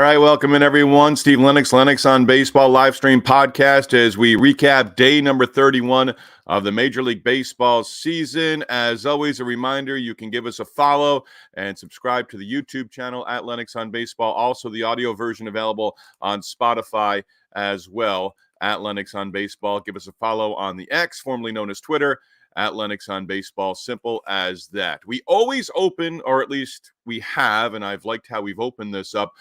right, welcome in everyone. Steve Lennox, Lennox on Baseball live stream podcast as we recap day number 31 of the Major League Baseball season. As always, a reminder, you can give us a follow and subscribe to the YouTube channel at Lennox on Baseball. Also, the audio version available on Spotify as well at Lennox on Baseball. Give us a follow on the X, formerly known as Twitter, at Lennox on Baseball. Simple as that. We always open, or at least we have, and I've liked how we've opened this up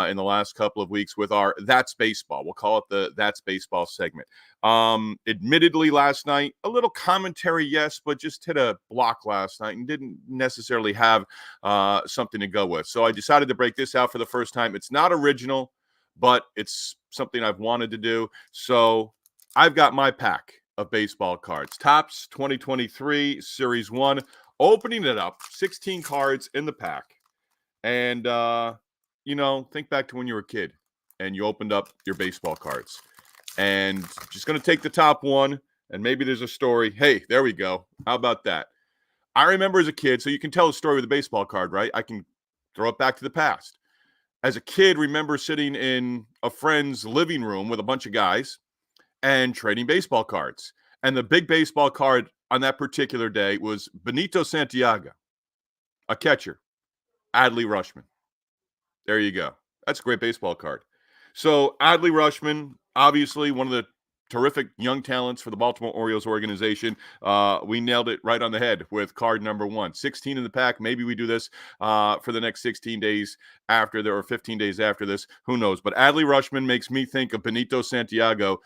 in the last couple of weeks with our That's Baseball. We'll call it the That's Baseball segment. Admittedly, last night, a little commentary, yes, but just hit a block last night and didn't necessarily have something to go with. So I decided to break this out for the first time. It's not original, but it's something I've wanted to do. So I've got my pack of baseball cards. Topps 2023 Series 1. Opening it up, 16 cards in the pack. And, think back to when you were a kid and you opened up your baseball cards. And just going to take the top one, and maybe there's a story. Hey, there we go. How about that? I remember as a kid, so you can tell a story with a baseball card, right? I can throw it back to the past. As a kid, remember sitting in a friend's living room with a bunch of guys and trading baseball cards. And the big baseball card on that particular day was Benito Santiago, a catcher, Adley Rutschman. There you go. That's a great baseball card. So Adley Rutschman, obviously one of the terrific young talents for the Baltimore Orioles organization. We nailed it right on the head with card number 1. 16 in the pack. Maybe we do this for the next 16 days after there, or 15 days after this. Who knows? But Adley Rutschman makes me think of Benito Santiago.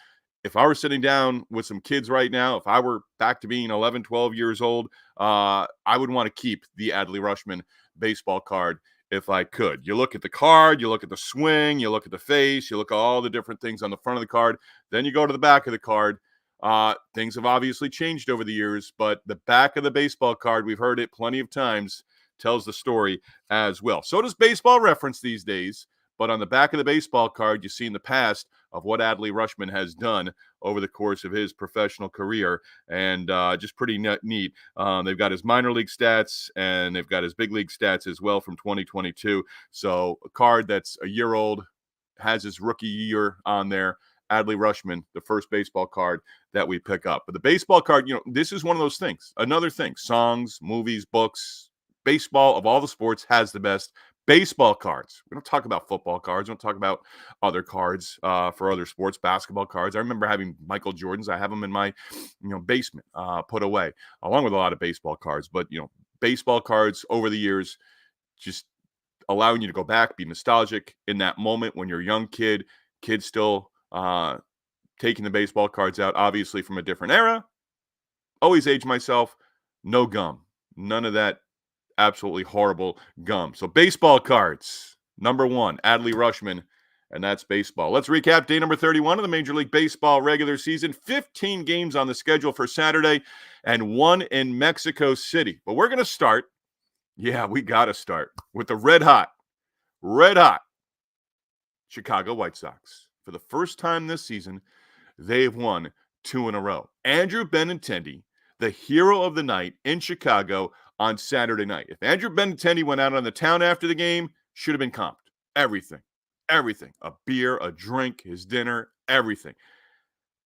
If I were sitting down with some kids right now, if I were back to being 11, 12 years old, I would want to keep the Adley Rutschman baseball card if I could. You look at the card, you look at the swing, you look at the face, you look at all the different things on the front of the card. Then you go to the back of the card. Things have obviously changed over the years, but the back of the baseball card, we've heard it plenty of times, tells the story as well. So does Baseball Reference these days. But on the back of the baseball card, you see in the past of what Adley Rutschman has done over the course of his professional career, and just pretty neat. They've got his minor league stats, and they've got his big league stats as well from 2022. So a card that's a year old, has his rookie year on there. Adley Rutschman, the first baseball card that we pick up. But the baseball card, this is one of those things. Another thing, songs, movies, books, baseball of all the sports has the best baseball cards. We don't talk about football cards. We don't talk about other cards for other sports, basketball cards. I remember having Michael Jordans. I have them in my, basement put away, along with a lot of baseball cards. But, baseball cards over the years, just allowing you to go back, be nostalgic in that moment when you're a young kid still taking the baseball cards out, obviously from a different era. Always age myself. No gum. None of that absolutely horrible gum. So baseball cards, number 1, Adley Rutschman, and that's baseball. Let's recap day number 31 of the Major League Baseball regular season. 15 games on the schedule for Saturday and 1 in Mexico City. But we're going to start, we got to start with the red hot Chicago White Sox. For the first time this season, they've won 2 in a row. Andrew Benintendi, the hero of the night in Chicago, on Saturday night. If Andrew Benintendi went out on the town after the game, should have been comped. Everything. A beer, a drink, his dinner, everything.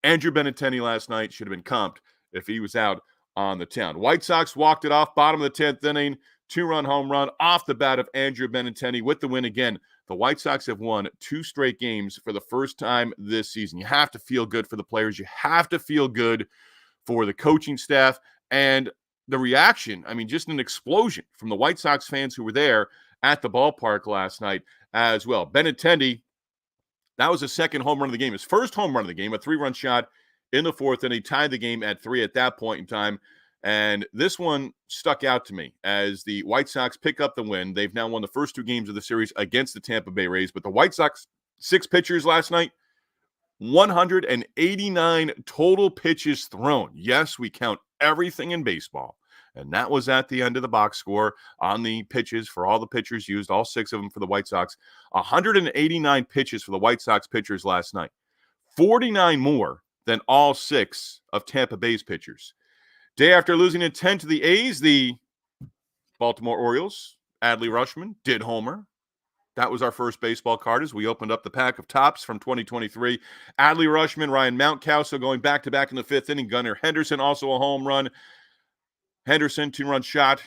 Andrew Benintendi last night should have been comped if he was out on the town. White Sox walked it off, bottom of the 10th inning, 2-run home run off the bat of Andrew Benintendi with the win again. The White Sox have won 2 straight games for the first time this season. You have to feel good for the players. You have to feel good for the coaching staff. And the reaction, just an explosion from the White Sox fans who were there at the ballpark last night as well. Benintendi, that was his second home run of the game. His first home run of the game, a 3-run shot in the 4th, and he tied the game at 3 at that point in time. And this one stuck out to me as the White Sox pick up the win. They've now won the first 2 games of the series against the Tampa Bay Rays. But the White Sox, 6 pitchers last night, 189 total pitches thrown. Yes, we count everything in baseball. And that was at the end of the box score on the pitches for all the pitchers used, all 6 of them for the White Sox. 189 pitches for the White Sox pitchers last night. 49 more than all 6 of Tampa Bay's pitchers. Day after losing in 10 to the A's, the Baltimore Orioles, Adley Rutschman, did homer. That was our first baseball card as we opened up the pack of tops from 2023. Adley Rutschman, Ryan Mountcastle going back-to-back in the fifth inning. Gunnar Henderson, also a home run. Henderson, 2-run shot,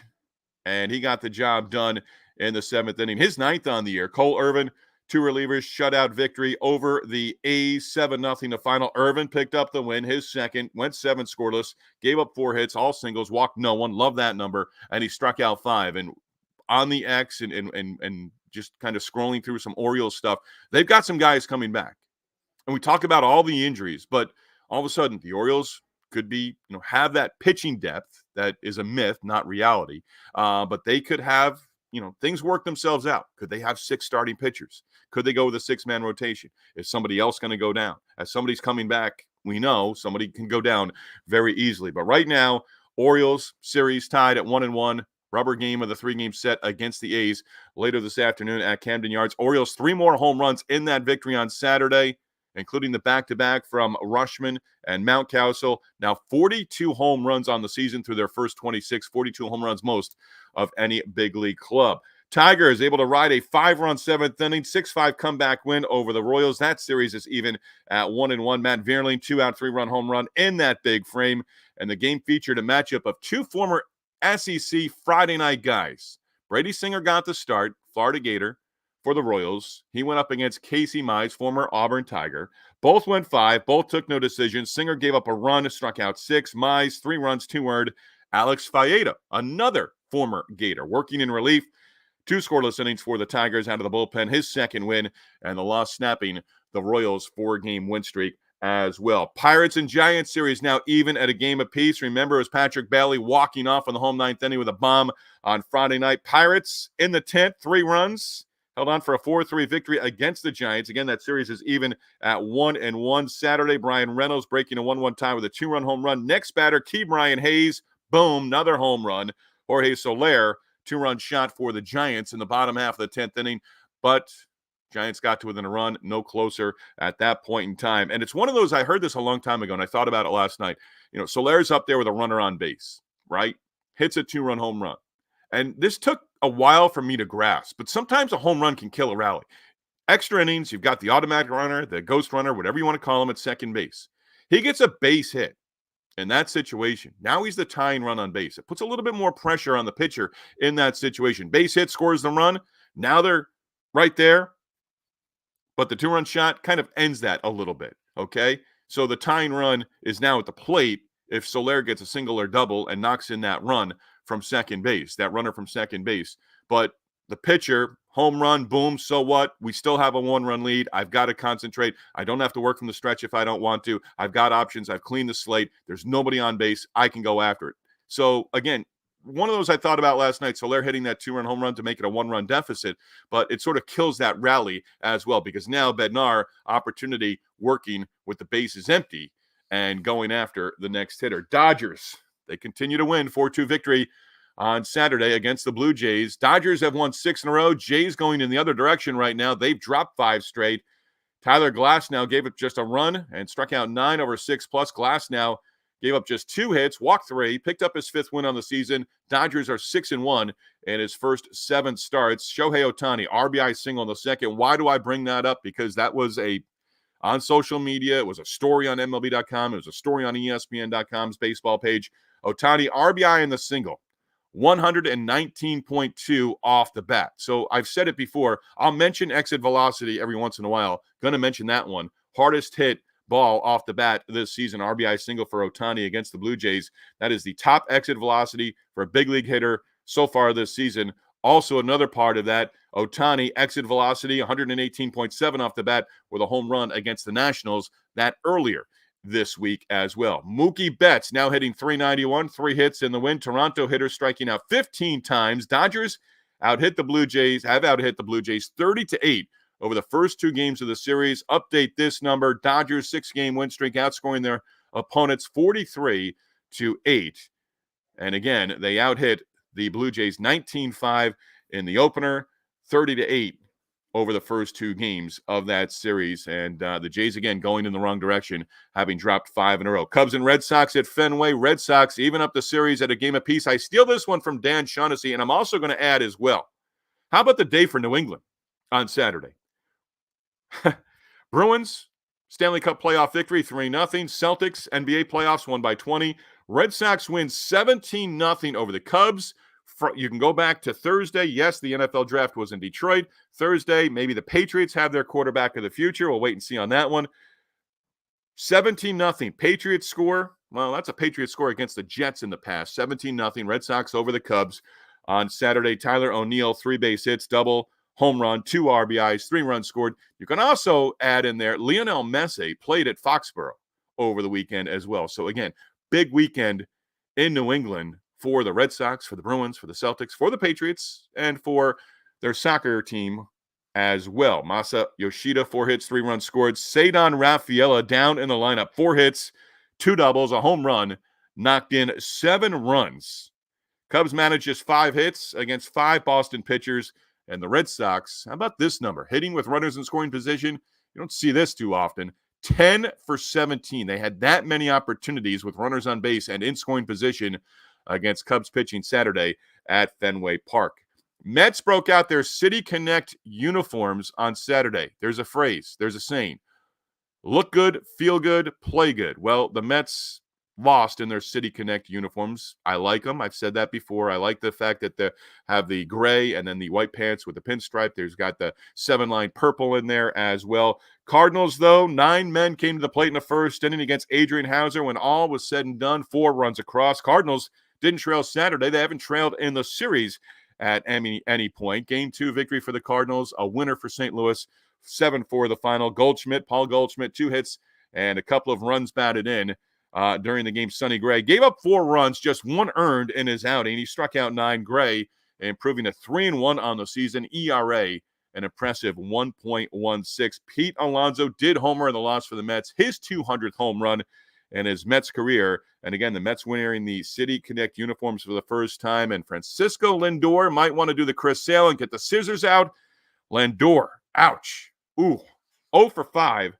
and he got the job done in the seventh inning. His ninth on the year. Cole Irvin, 2 relievers, shutout victory over the A's, 7-0 the final. Irvin picked up the win, his second, went 7 scoreless, gave up 4 hits, all singles, walked no one. Love that number, and he struck out 5. And on the X and just kind of scrolling through some Orioles stuff, they've got some guys coming back. And we talk about all the injuries, but all of a sudden the Orioles could be, have that pitching depth that is a myth, not reality. But they could have, things work themselves out. Could they have 6 starting pitchers? Could they go with a 6-man rotation? Is somebody else going to go down? As somebody's coming back, we know somebody can go down very easily. But right now, Orioles series tied at 1-1. Rubber game of the 3-game set against the A's later this afternoon at Camden Yards. Orioles 3 more home runs in that victory on Saturday, including the back-to-back from Rutschman and Mountcastle. Now 42 home runs on the season through their first 26, 42 home runs, most of any big league club. Tiger is able to ride a 5-run 7th inning, 6-5 comeback win over the Royals. That series is even at 1-1. Matt Vierling, 2-out, 3-run home run in that big frame. And the game featured a matchup of 2 former SEC Friday night guys. Brady Singer got the start, Florida Gator, for the Royals. He went up against Casey Mize, former Auburn Tiger. Both went 5. Both took no decision. Singer gave up a run, struck out 6. Mize, 3 runs, 2 earned. Alex Faeda, another former Gator, working in relief. 2 scoreless innings for the Tigers out of the bullpen. His second win, and the loss snapping the Royals' 4-game win streak as well. Pirates and Giants series now even at a game apiece. Remember, it was Patrick Bailey walking off in the home 9th inning with a bomb on Friday night. Pirates in the 10th, 3 runs. Held on for a 4-3 victory against the Giants. Again, that series is even at 1-1. Saturday, Brian Reynolds breaking a 1-1 tie with a 2-run home run. Next batter, Ke'Bryan Hayes. Boom, another home run. Jorge Soler, 2-run shot for the Giants in the bottom half of the 10th inning. But Giants got to within a run, no closer at that point in time. And it's one of those, I heard this a long time ago, and I thought about it last night. Soler's up there with a runner on base, right? Hits a 2-run home run. And this took a while for me to grasp, but sometimes a home run can kill a rally. Extra innings, you've got the automatic runner, the ghost runner, whatever you want to call him, at second base. He gets a base hit in that situation. Now he's the tying run on base. It puts a little bit more pressure on the pitcher in that situation. Base hit, scores the run. Now they're right there, but the 2-run shot kind of ends that a little bit, okay? So the tying run is now at the plate if Soler gets a single or double and knocks in that run from second base, that runner from second base. But the pitcher, home run, boom, so what? We still have a 1-run lead. I've got to concentrate. I don't have to work from the stretch if I don't want to. I've got options. I've cleaned the slate. There's nobody on base. I can go after it. So, again, one of those I thought about last night, Soler hitting that 2-run home run to make it a 1-run deficit, but it sort of kills that rally as well because now Bednar, opportunity working with the bases empty and going after the next hitter. Dodgers, they continue to win, 4-2 victory on Saturday against the Blue Jays. Dodgers have won 6 in a row. Jays going in the other direction right now. They've dropped 5 straight. Tyler Glasnow gave up just a run and struck out 9 over 6+. Glasnow gave up just 2 hits, walked 3, picked up his 5th win on the season. Dodgers are 6-1 in his first 7 starts. Shohei Ohtani, RBI single in the second. Why do I bring that up? Because that was on social media. It was a story on MLB.com. It was a story on ESPN.com's baseball page. Ohtani, RBI in the single. 119.2 off the bat. So I've said it before. I'll mention exit velocity every once in a while. Going to mention that one. Hardest hit ball off the bat this season. RBI single for Ohtani against the Blue Jays. That is the top exit velocity for a big league hitter so far this season. Also, another part of that, Ohtani exit velocity, 118.7 off the bat with a home run against the Nationals that earlier this week as well. Mookie Betts now hitting .391, 3 hits in the win. Toronto hitters striking out 15 times. Dodgers have outhit the Blue Jays 30-8 over the first 2 games of the series. Update this number. Dodgers 6-game win streak, outscoring their opponents 43-8. And again, they outhit the Blue Jays 19-5 in the opener, 30-8 over the first 2 games of that series. And the Jays, again, going in the wrong direction, having dropped 5 in a row. Cubs and Red Sox at Fenway. Red Sox even up the series at a game apiece. I steal this one from Dan Shaughnessy, and I'm also going to add as well. How about the day for New England? on Saturday. Bruins, Stanley Cup playoff victory, 3-0. Celtics, NBA playoffs, won by 20. Red Sox win 17-0 over the Cubs. You can go back to Thursday. Yes, the NFL draft was in Detroit. Thursday, maybe the Patriots have their quarterback of the future. We'll wait and see on that one. 17-0. Patriots score. Well, that's a Patriots score against the Jets in the past. 17-0. Red Sox over the Cubs on Saturday. Tyler O'Neill, 3 base hits, double, home run, 2 RBIs, 3 runs scored. You can also add in there Lionel Messi played at Foxborough over the weekend as well. So again, big weekend in New England for the Red Sox, for the Bruins, for the Celtics, for the Patriots, and for their soccer team as well. Masa Yoshida, 4 hits, 3 runs scored. Cedar Rafaela down in the lineup, 4 hits, 2 doubles, a home run, knocked in 7 runs. Cubs managed just 5 hits against 5 Boston pitchers. And the Red Sox, how about this number? Hitting with runners in scoring position. You don't see this too often. 10 for 17. They had that many opportunities with runners on base and in scoring position against Cubs pitching Saturday at Fenway Park. Mets broke out their City Connect uniforms on Saturday. There's a phrase, there's a saying. Look good, feel good, play good. Well, the Mets lost in their City Connect uniforms. I like them. I've said that before. I like the fact that they have the gray and then the white pants with the pinstripe. There's got the 7-line purple in there as well. Cardinals, though, 9 men came to the plate in the first inning against Adrian Hauser. When all was said and done, 4 runs across. Cardinals didn't trail Saturday. They haven't trailed in the series at any point. Game 2 victory for the Cardinals, a winner for St. Louis, 7-4 the final. Paul Goldschmidt, 2 hits and a couple of runs batted in. During the game, Sonny Gray gave up 4 runs, just 1 earned in his outing. He struck out 9. Gray, improving to 3-1 on the season. ERA, an impressive 1.16. Pete Alonso did homer in the loss for the Mets, his 200th home run in his Mets career. And again, the Mets wearing the City Connect uniforms for the first time. And Francisco Lindor might want to do the Chris Sale and get the scissors out. Lindor, ouch. Ooh, 0 for 5.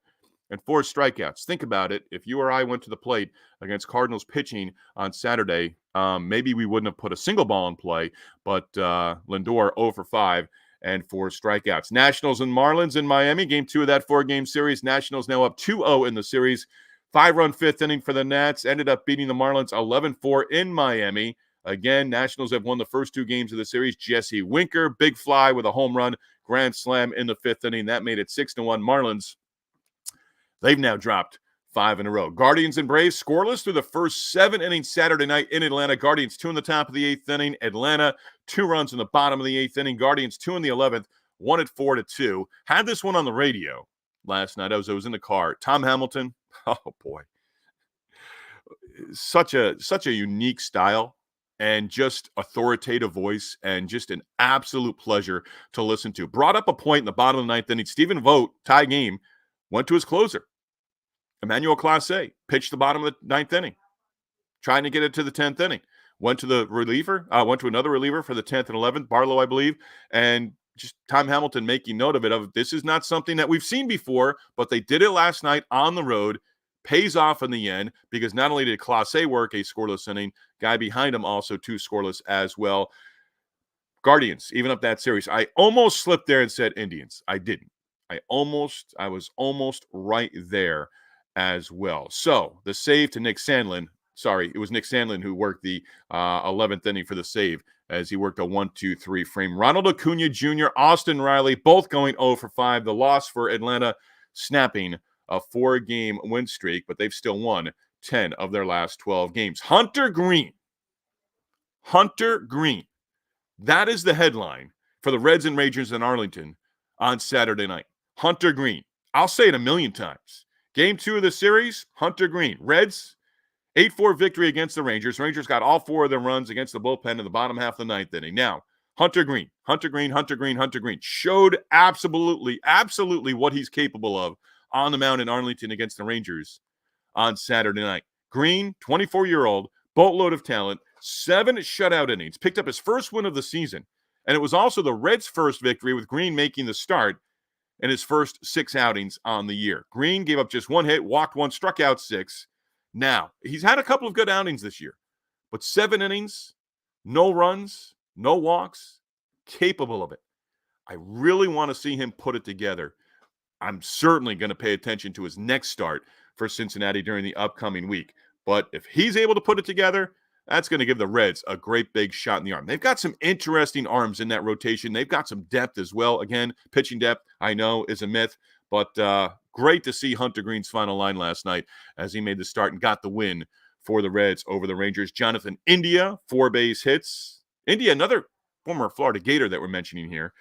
And 4 strikeouts. Think about it. If you or I went to the plate against Cardinals pitching on Saturday, maybe we wouldn't have put a single ball in play, but Lindor 0 for 5 and 4 strikeouts. Nationals and Marlins in Miami, game 2 of that 4-game series. Nationals now up 2-0 in the series. 5-run 5th inning for the Nats. Ended up beating the Marlins 11-4 in Miami. Again, Nationals have won the first 2 games of the series. Jesse Winker, big fly with a home run, grand slam in the 5th inning. That made it 6-1. Marlins, they've now dropped 5 in a row. Guardians and Braves scoreless through the first 7 innings Saturday night in Atlanta. Guardians 2 in the top of the 8th inning. Atlanta 2 runs in the bottom of the 8th inning. Guardians 2 in the 11th. Won it 4-2. Had this one on the radio last night. I was in the car. Tom Hamilton. Oh boy, such a unique style and just authoritative voice and just an absolute pleasure to listen to. Brought up a point in the bottom of the 9th inning. Stephen Vogt, tie game, went to his closer. Emmanuel Clase pitched the bottom of the 9th inning, trying to get it to the 10th inning. Went to the reliever, went to another reliever for the 10th and 11th, Barlow, I believe, and just Tom Hamilton making note of it. This is not something that we've seen before, but they did it last night on the road. Pays off in the end because not only did Clase work a scoreless inning, guy behind him also 2 scoreless as well. Guardians, even up that series. I almost slipped there and said Indians. I didn't. I was almost right there as well. So the save to Nick Sandlin. Sorry, it was Nick Sandlin who worked the 11th inning for the save as he worked a 1-2-3 frame. Ronald Acuna Jr., Austin Riley, both going 0 for 5. The loss for Atlanta, snapping a 4-game win streak, but they've still won 10 of their last 12 games. Hunter Greene. That is the headline for the Reds and Rangers in Arlington on Saturday night. Hunter Greene. I'll say it a million times. Game 2 of the series, Hunter Greene. Reds, 8-4 victory against the Rangers. Rangers got all 4 of their runs against the bullpen in the bottom half of the 9th inning. Now, Hunter Greene showed absolutely what he's capable of on the mound in Arlington against the Rangers on Saturday night. Greene, 24-year-old, boatload of talent, 7 shutout innings, picked up his first win of the season. And it was also the Reds' first victory with Greene making the start in his first 6 outings on the year. Greene gave up just 1 hit, walked 1, struck out 6. Now, he's had a couple of good outings this year, but 7 innings, no runs, no walks, capable of it. I really want to see him put it together. I'm certainly going to pay attention to his next start for Cincinnati during the upcoming week. But if he's able to put it together, that's going to give the Reds a great big shot in the arm. They've got some interesting arms in that rotation. They've got some depth as well. Again, pitching depth, I know, is a myth, but great to see Hunter Greene's final line last night as he made the start and got the win for the Reds over the Rangers. Jonathan India, 4 base hits. India, another former Florida Gator that we're mentioning here.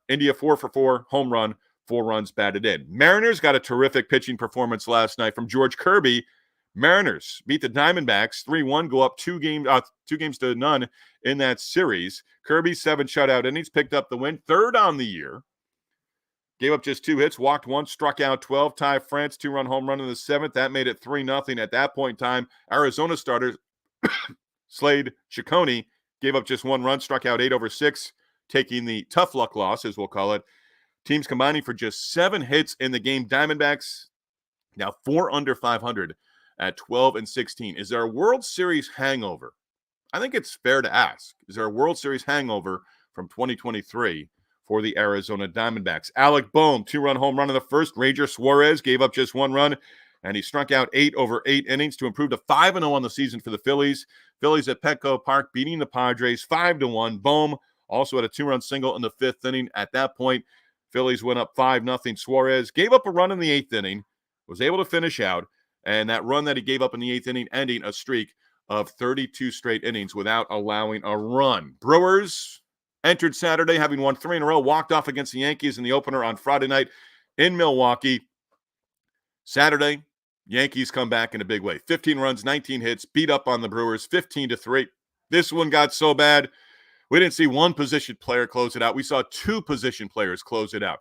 India, 4 for 4, home run, 4 runs batted in. Mariners got a terrific pitching performance last night from George Kirby. Mariners beat the Diamondbacks 3-1, go up 2 games to none in that series. Kirby, 7 shutout innings, picked up the win, 3rd on the year. Gave up just 2 hits, walked 1, struck out 12. Ty France, 2-run home run in the 7th. That made it 3-0. At that point in time, Arizona starter Slade Ciccone gave up just 1 run, struck out 8 over 6, taking the tough luck loss, as we'll call it. Teams combining for just 7 hits in the game. Diamondbacks now 4 under 500 at 12-16. Is there a World Series hangover? I think it's fair to ask. Is there a World Series hangover from 2023 for the Arizona Diamondbacks? Alec Boehm, 2-run home run in the first. Ranger Suarez gave up just 1 run, and he struck out 8 over 8 innings to improve to 5-0 on the season for the Phillies. Phillies at Petco Park beating the Padres 5-1. Boehm also had a 2-run single in the 5th inning. At that point, Phillies went up 5-0. Suarez gave up a run in the 8th inning, was able to finish out, and that run that he gave up in the 8th inning ending a streak of 32 straight innings without allowing a run. Brewers entered Saturday having won 3 in a row, walked off against the Yankees in the opener on Friday night in Milwaukee. Saturday, Yankees come back in a big way. 15 runs, 19 hits, beat up on the Brewers 15-3. This one got so bad, we didn't see one position player close it out. We saw 2 position players close it out.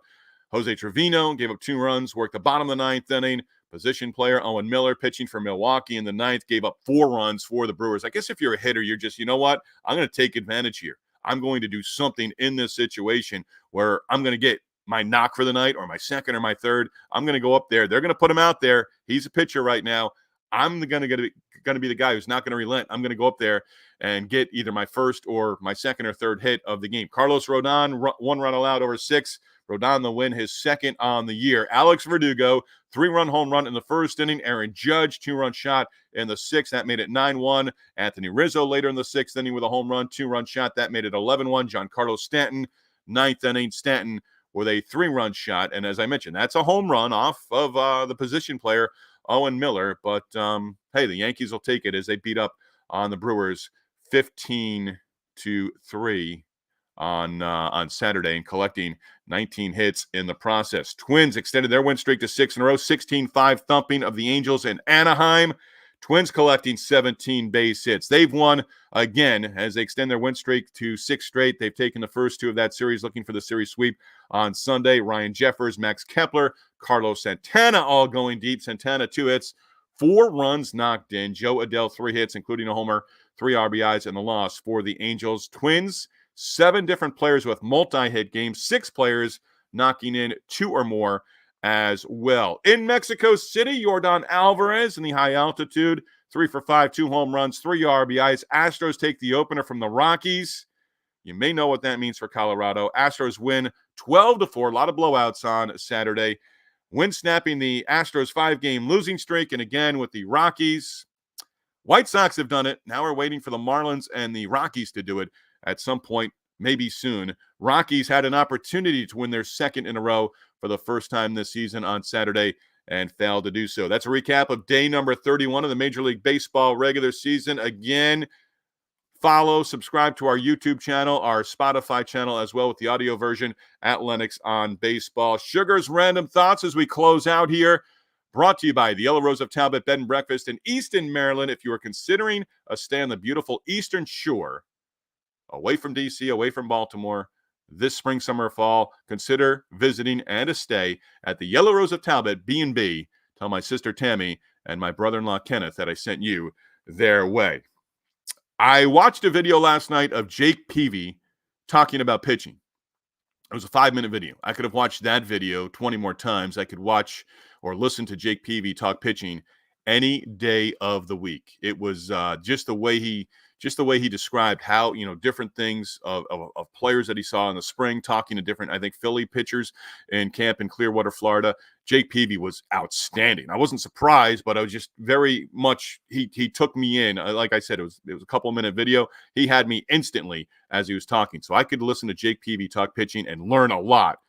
Jose Trevino gave up 2 runs, worked the bottom of the 9th inning. Position player Owen Miller, pitching for Milwaukee in the 9th, gave up 4 runs for the Brewers. I guess if you're a hitter, you're just, you know what? I'm going to take advantage here. I'm going to do something in this situation where I'm going to get my knock for the night or my second or my third. I'm going to go up there. They're going to put him out there. He's a pitcher right now. I'm going to be the guy who's not going to relent. I'm going to go up there and get either my first or my second or third hit of the game. Carlos Rodon, 1 run allowed over 6. Rodon the win, his 2nd on the year. Alex Verdugo, 3-run home run in the 1st inning. Aaron Judge, 2-run shot in the 6th. That made it 9-1. Anthony Rizzo later in the 6th inning with a home run, 2-run shot. That made it 11-1. Giancarlo Stanton, 9th inning. Stanton with a 3-run shot. And as I mentioned, that's a home run off of the position player, Owen Miller. But, hey, the Yankees will take it as they beat up on the Brewers 15-3 on Saturday and collecting 19 hits in the process. Twins extended their win streak to 6 in a row, 16-5 thumping of the Angels in Anaheim. Twins collecting 17 base hits. They've won again as they extend their win streak to 6 straight. They've taken the first 2 of that series, looking for the series sweep on Sunday. Ryan Jeffers, Max Kepler, Carlos Santana all going deep. Santana 2 hits, 4 runs knocked in. Joe Adell 3 hits, including a homer, 3 RBIs, and the loss for the Angels. Twins, 7 different players with multi-hit games, 6 players knocking in 2 or more as well. In Mexico City, Yordan Alvarez in the high altitude, 3 for 5, 2 home runs, 3 RBIs. Astros take the opener from the Rockies. You may know what that means for Colorado. Astros win 12-4, a lot of blowouts on Saturday. Win snapping the Astros 5-game losing streak, and again with the Rockies. White Sox have done it. Now we're waiting for the Marlins and the Rockies to do it at some point, maybe soon. Rockies had an opportunity to win their 2nd in a row for the first time this season on Saturday and failed to do so. That's a recap of day number 31 of the Major League Baseball regular season. Again, follow, subscribe to our YouTube channel, our Spotify channel as well with the audio version at Lennox on Baseball. Sugar's Random Thoughts as we close out here. Brought to you by the Yellow Rose of Talbot Bed and Breakfast in Easton, Maryland. If you are considering a stay on the beautiful Eastern Shore, away from D.C., away from Baltimore, this spring, summer, fall, consider visiting and a stay at the Yellow Rose of Talbot B&B. Tell my sister Tammy and my brother-in-law Kenneth that I sent you their way. I watched a video last night of Jake Peavy talking about pitching. It was a 5-minute video. I could have watched that video 20 more times. I could watch or listen to Jake Peavy talk pitching any day of the week. It was just the way he described how, different things of players that he saw in the spring, talking to different, I think, Philly pitchers in camp in Clearwater, Florida. Jake Peavy was outstanding. I wasn't surprised, but I was just very much, he took me in. Like I said, it was a couple-minute video. He had me instantly as he was talking. So I could listen to Jake Peavy talk pitching and learn a lot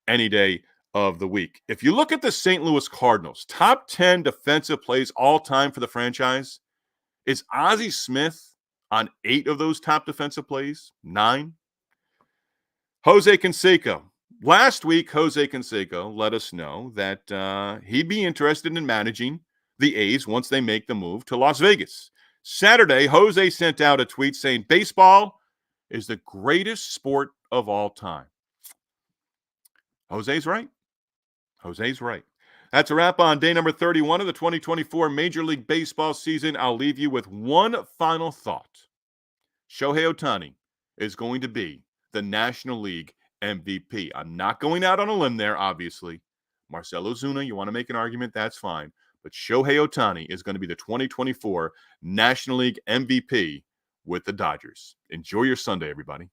any day of the week. If you look at the St. Louis Cardinals, top 10 defensive plays all time for the franchise, is Ozzie Smith on 8 of those top defensive plays? 9? Jose Canseco. Last week, Jose Canseco let us know that he'd be interested in managing the A's once they make the move to Las Vegas. Saturday, Jose sent out a tweet saying, baseball is the greatest sport of all time. Jose's right. Jose's right. That's a wrap on day number 31 of the 2024 Major League Baseball season. I'll leave you with one final thought. Shohei Ohtani is going to be the National League MVP. I'm not going out on a limb there, obviously. Marcell Ozuna, you want to make an argument, that's fine. But Shohei Ohtani is going to be the 2024 National League MVP with the Dodgers. Enjoy your Sunday, everybody.